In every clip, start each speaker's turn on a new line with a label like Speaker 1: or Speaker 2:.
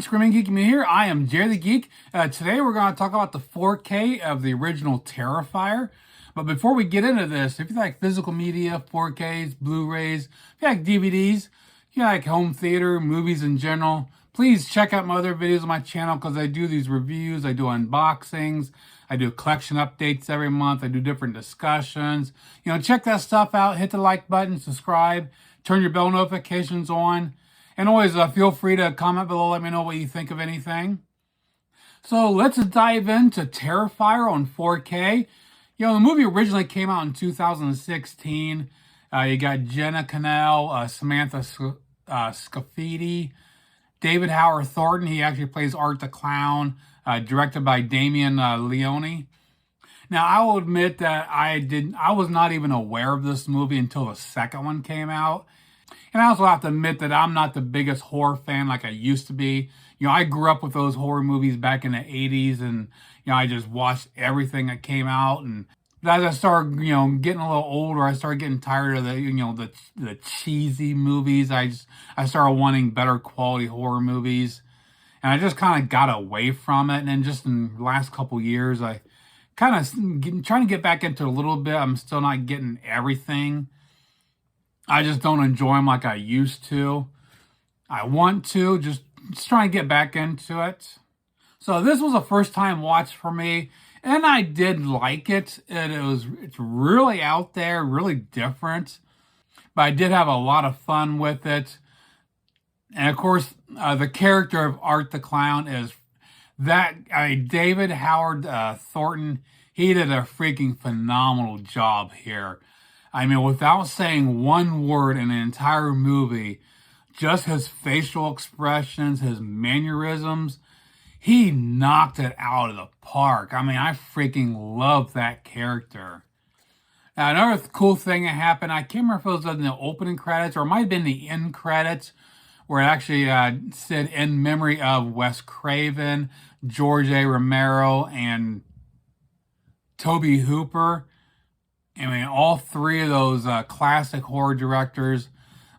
Speaker 1: Screaming Geek Me here. I am Jerry the Geek. Today we're going to talk about the 4K of the original Terrifier. But before we get into this, if you like physical media, 4Ks, Blu-rays, if you like DVDs, if you like home theater, movies in general, please check out my other videos on my channel because I do these reviews, I do unboxings, I do collection updates every month, I do different discussions. Check that stuff out. Hit the like button, subscribe, turn your bell notifications on. And always feel free to comment below, let me know what you think of anything. So let's dive into Terrifier on 4K. The movie originally came out in 2016. You got Jenna Cannell, Samantha Scafidi, David Howard Thornton. He actually plays Art the Clown, directed by Damien Leone. Now, I will admit that I was not even aware of this movie until the second one came out. And I also have to admit that I'm not the biggest horror fan like I used to be. I grew up with those horror movies back in the 80s, and, I just watched everything that came out. And as I started, getting a little older, I started getting tired of the cheesy movies. I started wanting better quality horror movies. And I just kind of got away from it. And then just in the last couple years, I kind of trying to get back into it a little bit. I'm still not getting everything. I just don't enjoy them like I used to. I want to, just trying to get back into it. So this was a first time watch for me, and I did like it. It's really out there, really different, but I did have a lot of fun with it. And of course, the character of Art the Clown is David Howard Thornton. He did a freaking phenomenal job here. I mean, without saying one word in the entire movie, just his facial expressions, his mannerisms, he knocked it out of the park. I mean, I freaking love that character. Now, another cool thing that happened, I can't remember if it was in the opening credits or it might have been the end credits, where it actually said in memory of Wes Craven, George A. Romero, and Tobe Hooper. I mean, all three of those classic horror directors.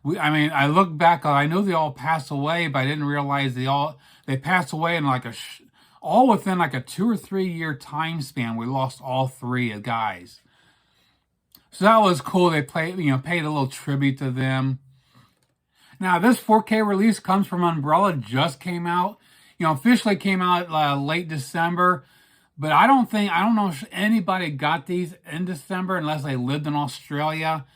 Speaker 1: I look back, I know they all passed away, but I didn't realize they passed away in all within like a 2 or 3 year time span. We lost all three guys. So that was cool. They paid a little tribute to them. Now, this 4K release comes from Umbrella, just came out. Officially came out late December. But I don't know if anybody got these in December unless they lived in Australia.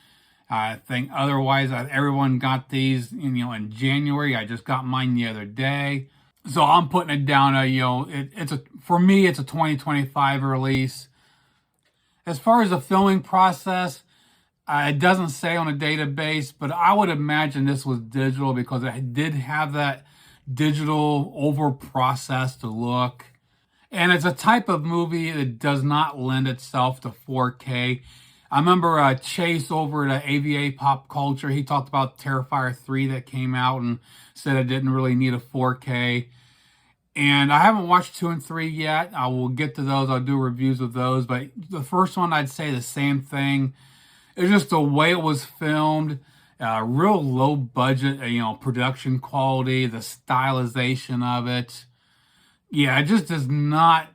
Speaker 1: I think otherwise everyone got these, in January. I just got mine the other day. So I'm putting it down, for me, it's a 2025 release. As far as the filming process, it doesn't say on a database, but I would imagine this was digital because it did have that digital over-processed look. And it's a type of movie that does not lend itself to 4K. I remember Chase over at AVA Pop Culture, he talked about Terrifier 3 that came out and said it didn't really need a 4K. And I haven't watched 2 and 3 yet. I will get to those. I'll do reviews of those. But the first one, I'd say the same thing. It's just the way it was filmed, real low budget, production quality, the stylization of it. Yeah, it just does not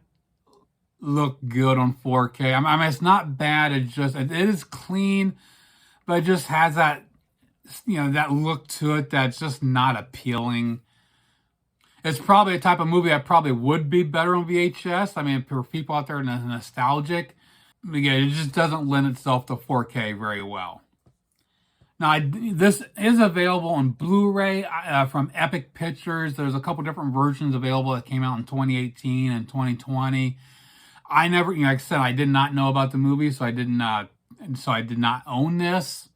Speaker 1: look good on 4K. I mean, it's not bad. It is clean, but it just has that, that look to it that's just not appealing. It's probably a type of movie that probably would be better on VHS. I mean, for people out there nostalgic, again, it just doesn't lend itself to 4K very well. Now, this is available on Blu-ray from Epic Pictures. There's a couple different versions available that came out in 2018 and 2020. I never, like I said, I did not know about the movie, so I did not own this.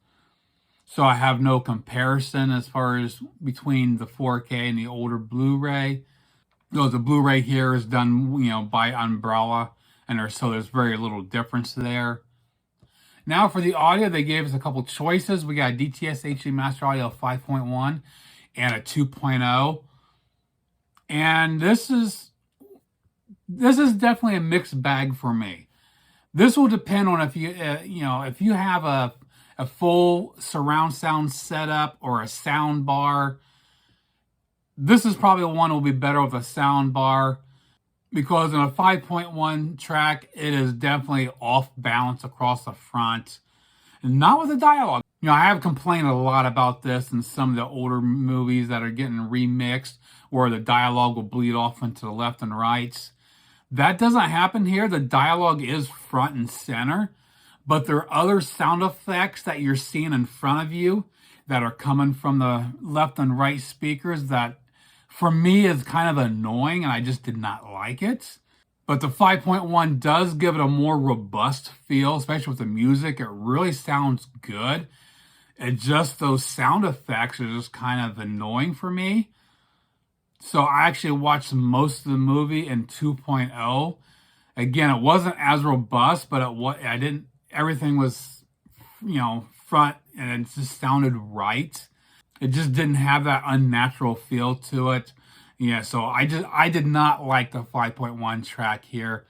Speaker 1: So I have no comparison as far as between the 4K and the older Blu-ray. Though the Blu-ray here is done, by Umbrella, and there's very little difference there. Now for the audio, they gave us a couple choices. We got a DTS HD Master Audio 5.1 and a 2.0. And this is definitely a mixed bag for me. This will depend on if you have a full surround sound setup or a sound bar. This is probably the one that will be better with a sound bar, because in a 5.1 track, it is definitely off balance across the front. Not with the dialogue. You know, I have complained a lot about this in some of the older movies that are getting remixed, where the dialogue will bleed off into the left and right. That doesn't happen here. The dialogue is front and center, but there are other sound effects that you're seeing in front of you that are coming from the left and right speakers that, for me, is kind of annoying, and I just did not like it. But the 5.1 does give it a more robust feel, especially with the music. It really sounds good. It's just those sound effects are just kind of annoying for me. So I actually watched most of the movie in 2.0. Again, it wasn't as robust, but everything was, front, and it just sounded right. It just didn't have that unnatural feel to it. Yeah, so I did not like the 5.1 track here.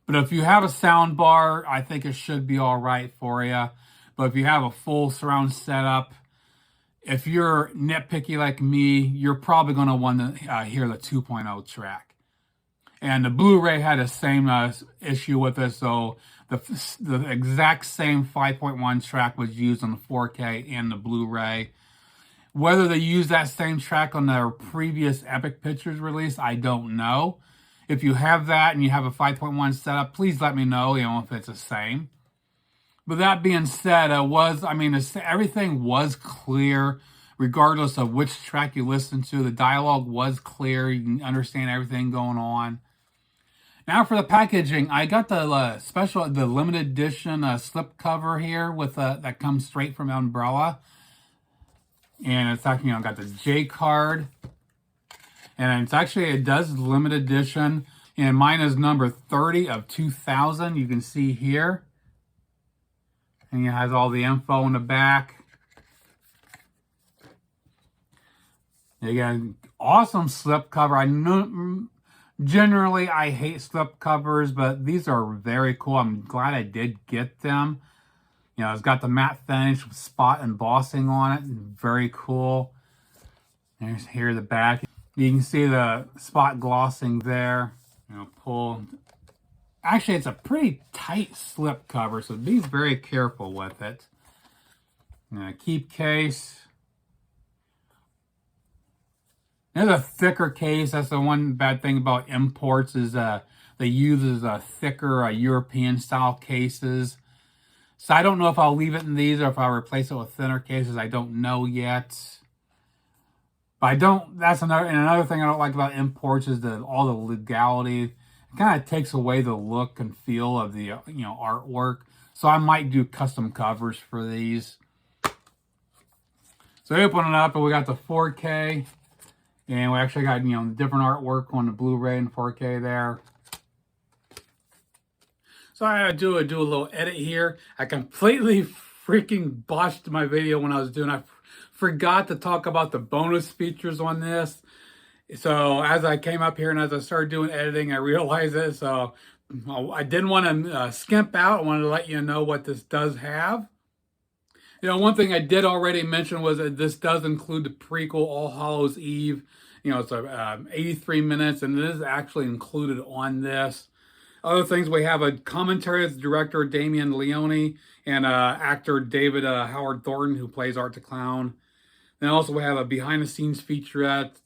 Speaker 1: But if you have a sound bar, I think it should be all right for you. But if you have a full surround setup, if you're nitpicky like me, you're probably going to want to hear the 2.0 track. And the Blu-ray had the same issue with it, so the exact same 5.1 track was used on the 4K and the Blu-ray. Whether they use that same track on their previous Epic Pictures release, I don't know. If you have that and you have a 5.1 setup, please let me know, if it's the same. But that being said, everything was clear, regardless of which track you listen to. The dialogue was clear. You can understand everything going on. Now for the packaging, I got the limited edition slipcover here with that comes straight from Umbrella. And it's actually, got the J card. And it's actually, it does limited edition. And mine is number 30 of 2000. You can see here. And it has all the info in the back. Again, awesome slipcover. Generally, I hate slipcovers, but these are very cool. I'm glad I did get them. It's got the matte finish with spot embossing on it. Very cool. There's here the back. You can see the spot glossing there. Pull. Actually, it's a pretty tight slip cover, so be very careful with it. Keep case. There's a thicker case. That's the one bad thing about imports is they use thicker European style cases. So I don't know if I'll leave it in these or if I'll replace it with thinner cases. I don't know yet. But that's another thing I don't like about imports is all the legality. It kind of takes away the look and feel of the, artwork. So I might do custom covers for these. So we open it up and we got the 4K. And we actually got, different artwork on the Blu-ray and 4K there. So I do a little edit here. I completely freaking botched my video when I was doing it. I forgot to talk about the bonus features on this. So as I came up here and as I started doing editing, I realized it. So I didn't want to skimp out. I wanted to let you know what this does have. One thing I did already mention was that this does include the prequel All Hallows Eve. It's 83 minutes, and it is actually included on this. Other things, we have a commentary with director Damien Leone and actor David Howard Thornton, who plays Art the Clown. Then also we have a behind-the-scenes featurette.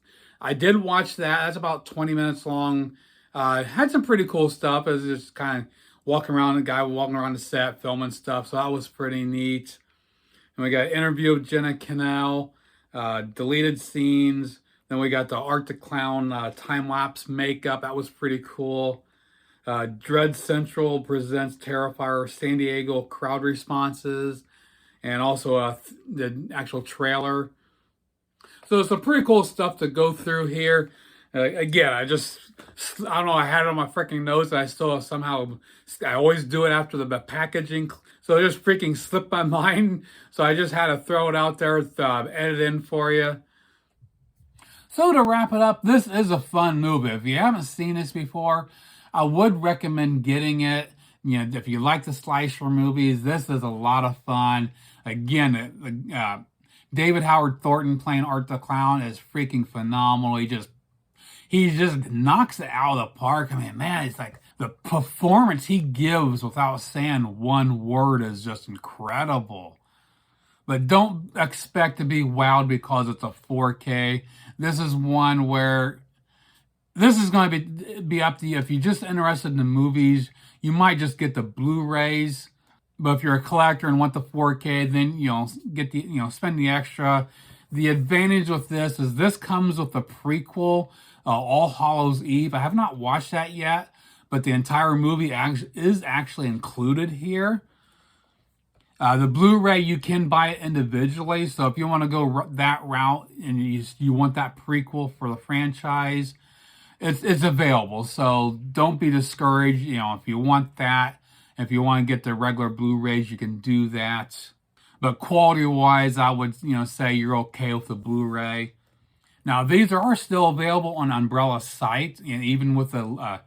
Speaker 1: I did watch that. That's about 20 minutes long. Had some pretty cool stuff. It was just kind of walking around, a guy walking around the set, filming stuff. So that was pretty neat. And we got an interview with Jenna Cannell, deleted scenes. Then we got the Art the Clown time-lapse makeup. That was pretty cool. Dread Central presents Terrifier San Diego crowd responses, and also the actual trailer. So some pretty cool stuff to go through here. Again, I don't know, I had it on my freaking notes, and I still I always do it after the packaging. So it just freaking slipped my mind. So I just had to throw it out there, edit in for you. So to wrap it up, this is a fun movie. If you haven't seen this before, I would recommend getting it. If you like the slasher movies, this is a lot of fun. Again, David Howard Thornton playing Art the Clown is freaking phenomenal. He just knocks it out of the park. I mean, man, it's like the performance he gives without saying one word is just incredible. But don't expect to be wowed because it's a 4K. This is one where this is going to be up to you. If you're just interested in the movies, you might just get the Blu-rays. But if you're a collector and want the 4K, then get the spend the extra. The advantage with this comes with the prequel, All Hallows Eve. I have not watched that yet, but the entire movie is actually included here. The Blu-ray, you can buy it individually. So if you want to go that route and you want that prequel for the franchise, it's available. So don't be discouraged. If you want that, if you want to get the regular Blu-rays, you can do that. But quality-wise, I would say you're okay with the Blu-ray. Now these are still available on Umbrella's site, and even with the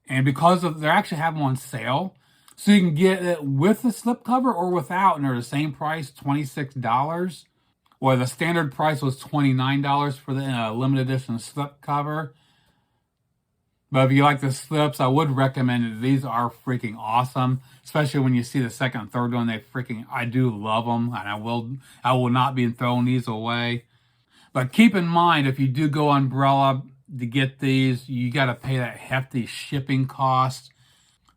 Speaker 1: and because of they actually have them on sale. So you can get it with the slipcover or without, and they're the same price, $26. Or the standard price was $29 for the limited edition slipcover. But if you like the slips, I would recommend it. These are freaking awesome, especially when you see the second and third one. I do love them, and I will not be throwing these away. But keep in mind, if you do go Umbrella to get these, you got to pay that hefty shipping cost.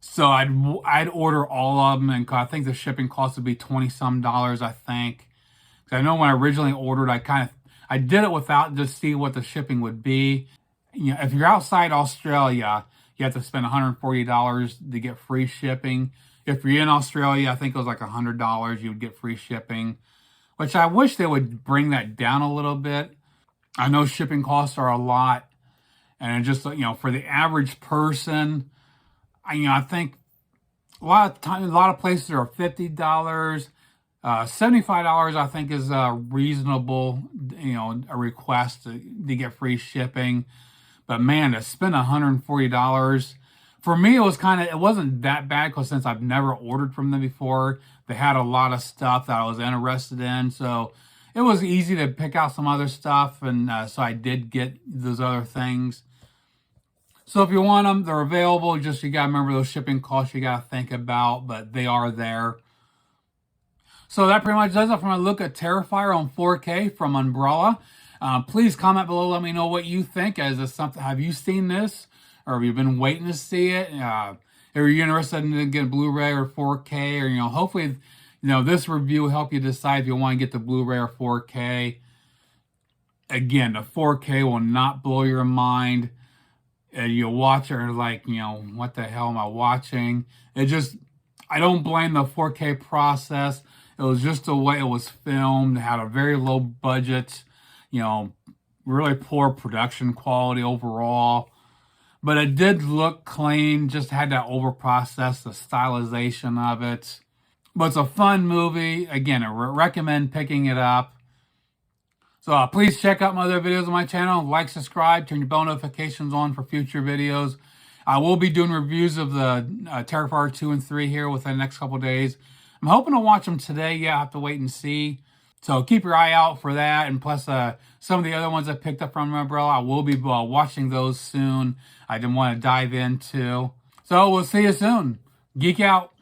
Speaker 1: So I'd order all of them, and I think the shipping cost would be $20-some, I think. I know when I originally ordered, I did it without just see what the shipping would be. If you're outside Australia, you have to spend $140 to get free shipping. If you're in Australia, I think it was like $100 you would get free shipping, which I wish they would bring that down a little bit. I know shipping costs are a lot, and just for the average person, I think a lot of places are $50. $75 I think is reasonable, a request to get free shipping. But man, to spend $140, for me it wasn't that bad, because since I've never ordered from them before, they had a lot of stuff that I was interested in. So it was easy to pick out some other stuff, and so I did get those other things. So if you want them, they're available. Just you got to remember those shipping costs you got to think about, but they are there. So that pretty much does it for my look at Terrifier on 4K from Umbrella. Please comment below, let me know what you think. Is this something? Have you seen this, or have you been waiting to see it? Are you interested in getting Blu-ray or 4K, or hopefully, this review will help you decide if you want to get the Blu-ray or 4K. Again, the 4K will not blow your mind. You'll watch it and like, what the hell am I watching? I don't blame the 4K process. It was just the way it was filmed. It had a very low budget, really poor production quality overall. But it did look clean, just had that over-processed, the stylization of it. But it's a fun movie. Again, I recommend picking it up. So please check out my other videos on my channel. Like, subscribe, turn your bell notifications on for future videos. I will be doing reviews of the Terrifier 2 and 3 here within the next couple of days. I'm hoping to watch them today. Yeah, I have to wait and see. So keep your eye out for that. And plus, some of the other ones I picked up from Umbrella, I will be watching those soon. I didn't want to dive into. So we'll see you soon. Geek out.